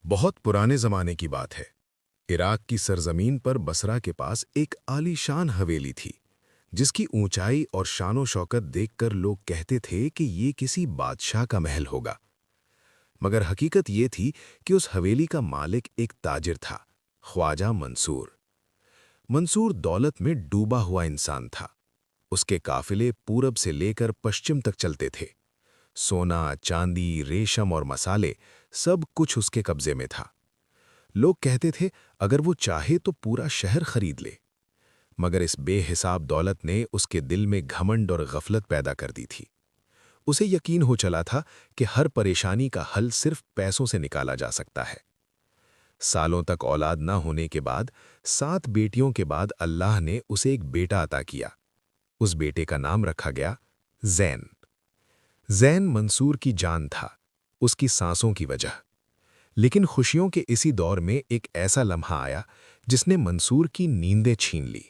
बहुत पुराने ज़माने की बात है। इराक की सरजमीन पर बसरा के पास एक आलीशान हवेली थी, जिसकी ऊंचाई और शानो शौकत देखकर लोग कहते थे कि ये किसी बादशाह का महल होगा। मगर हकीकत ये थी कि उस हवेली का मालिक एक ताजिर था, ख्वाजा मंसूर। मंसूर दौलत में डूबा हुआ इंसान था। उसके काफिले पूरब से लेकर पश्चिम तक चलते थे। सोना, चांदी, रेशम और मसाले सब कुछ उसके कब्जे में था। लोग कहते थे अगर वो चाहे तो पूरा शहर खरीद ले। मगर इस बेहिसाब दौलत ने उसके दिल में घमंड और गफलत पैदा कर दी थी। उसे यकीन हो चला था कि हर परेशानी का हल सिर्फ पैसों से निकाला जा सकता है। सालों तक औलाद न होने के बाद 7 बेटियों के बाद अल्लाह ने उसे एक बेटा अता किया। उस बेटे का नाम रखा गया ज़ैन। ज़ैन मंसूर की जान था, उसकी सांसों की वजह। लेकिन खुशियों के इसी दौर में एक ऐसा लम्हा आया जिसने मंसूर की नींदें छीन ली।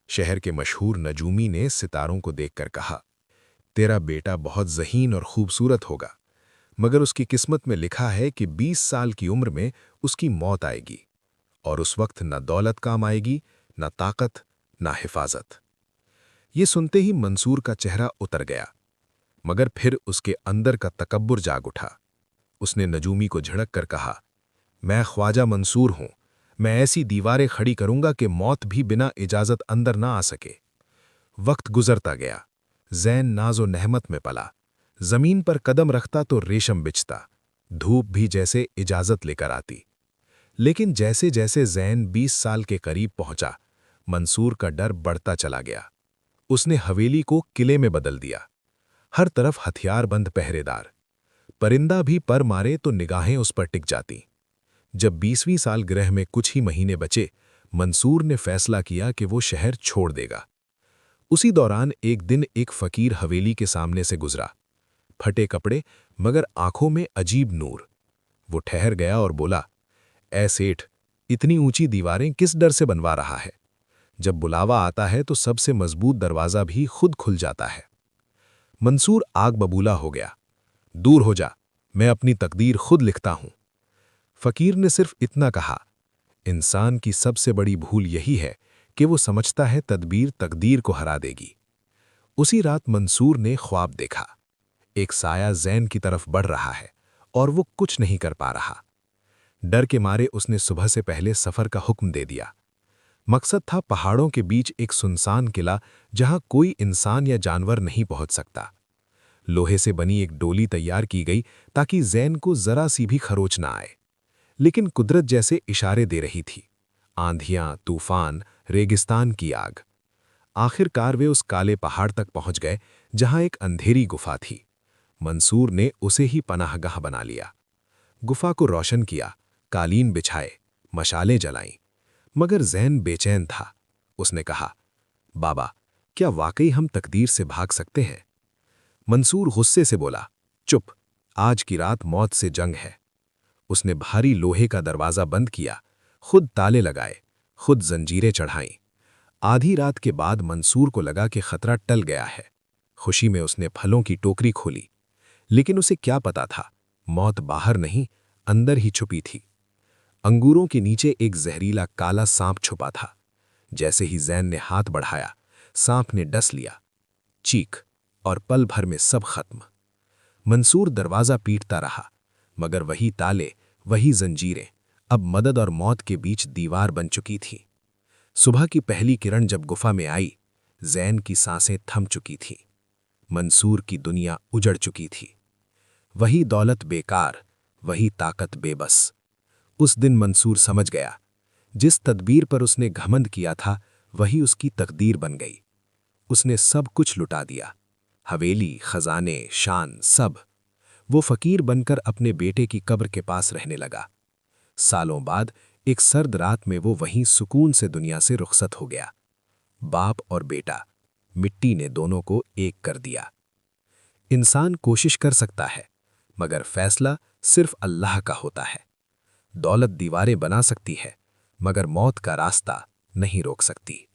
शहर के मशहूर नजूमी ने सितारों को देखकर कहा, तेरा बेटा बहुत ज़हीन और खूबसूरत होगा, मगर उसकी किस्मत में लिखा है कि 20 साल की उम्र में उसकी मौत आएगी, और उस वक्त न दौलत काम आएगी, न ताकत, न हिफाजत। ये सुनते ही मंसूर का चेहरा उतर गया, मगर फिर उसके अंदर का तकब्बुर जाग उठा। उसने नजूमी को झड़क कर कहा, मैं ख्वाजा मंसूर हूं। मैं ऐसी दीवारें खड़ी करूंगा कि मौत भी बिना इजाजत अंदर ना आ सके। वक्त गुजरता गया। ज़ैन नाज़ो नहमत में पला। जमीन पर कदम रखता तो रेशम बिछता, धूप भी जैसे इजाजत लेकर आती। लेकिन जैसे जैसे ज़ैन 20 साल के करीब पहुंचा, मंसूर का डर बढ़ता चला गया। उसने हवेली को किले में बदल दिया। हर तरफ हथियारबंद पहरेदार। परिंदा भी पर मारे तो निगाहें उस पर टिक जाती। जब 20वीं सालगिरह में कुछ ही महीने बचे, मंसूर ने फैसला किया कि वो शहर छोड़ देगा। उसी दौरान एक दिन एक फकीर हवेली के सामने से गुजरा। फटे कपड़े, मगर आंखों में अजीब नूर। वो ठहर गया और बोला, ऐ सेठ, इतनी ऊंची दीवारें किस डर से बनवा रहा है? जब बुलावा आता है तो सबसे मजबूत दरवाजा भी खुद खुल जाता है। मंसूर आग बबूला हो गया। दूर हो जा, मैं अपनी तकदीर खुद लिखता हूं। फकीर ने सिर्फ इतना कहा, इंसान की सबसे बड़ी भूल यही है कि वो समझता है तदबीर तकदीर को हरा देगी। उसी रात मंसूर ने ख्वाब देखा। एक साया ज़ैन की तरफ बढ़ रहा है और वो कुछ नहीं कर पा रहा। डर के मारे उसने सुबह से पहले सफर का हुक्म दे दिया। मकसद था पहाड़ों के बीच एक सुनसान किला जहां कोई इंसान या जानवर नहीं पहुंच सकता। लोहे से बनी एक डोली तैयार की गई ताकि ज़ैन को जरा सी भी खरोच ना आए। लेकिन कुदरत जैसे इशारे दे रही थी। आंधियां, तूफान, रेगिस्तान की आग। आखिरकार वे उस काले पहाड़ तक पहुंच गए जहां एक अंधेरी गुफा थी। मंसूर ने उसे ही पनाहगाह बना लिया। गुफा को रोशन किया, कालीन बिछाए, मशालें जलाईं। मगर ज़ैन बेचैन था। उसने कहा, बाबा, क्या वाकई हम तकदीर से भाग सकते हैं? मंसूर गुस्से से बोला, चुप, आज की रात मौत से जंग है। उसने भारी लोहे का दरवाजा बंद किया, खुद ताले लगाए, खुद जंजीरें चढ़ाईं। आधी रात के बाद मंसूर को लगा कि खतरा टल गया है। खुशी में उसने फलों की टोकरी खोली। लेकिन उसे क्या पता था, मौत बाहर नहीं, अंदर ही छुपी थी। अंगूरों के नीचे एक जहरीला काला सांप छुपा था। जैसे ही ज़ैन ने हाथ बढ़ाया, सांप ने डस लिया। चीख, और पल भर में सब खत्म। मंसूर दरवाजा पीटता रहा, मगर वही ताले, वही जंजीरें अब मदद और मौत के बीच दीवार बन चुकी थी। सुबह की पहली किरण जब गुफा में आई, ज़ैन की सांसें थम चुकी थीं। मंसूर की दुनिया उजड़ चुकी थी। वही दौलत बेकार, वही ताकत बेबस। उस दिन मंसूर समझ गया, जिस तदबीर पर उसने घमंड किया था वही उसकी तकदीर बन गई। उसने सब कुछ लुटा दिया, हवेली, खजाने, शान, सब। वो फकीर बनकर अपने बेटे की कब्र के पास रहने लगा। सालों बाद एक सर्द रात में वो वहीं सुकून से दुनिया से रुखसत हो गया। बाप और बेटा, मिट्टी ने दोनों को एक कर दिया। इंसान कोशिश कर सकता है, मगर फैसला सिर्फ अल्लाह का होता है। दौलत दीवारें बना सकती है, मगर मौत का रास्ता नहीं रोक सकती।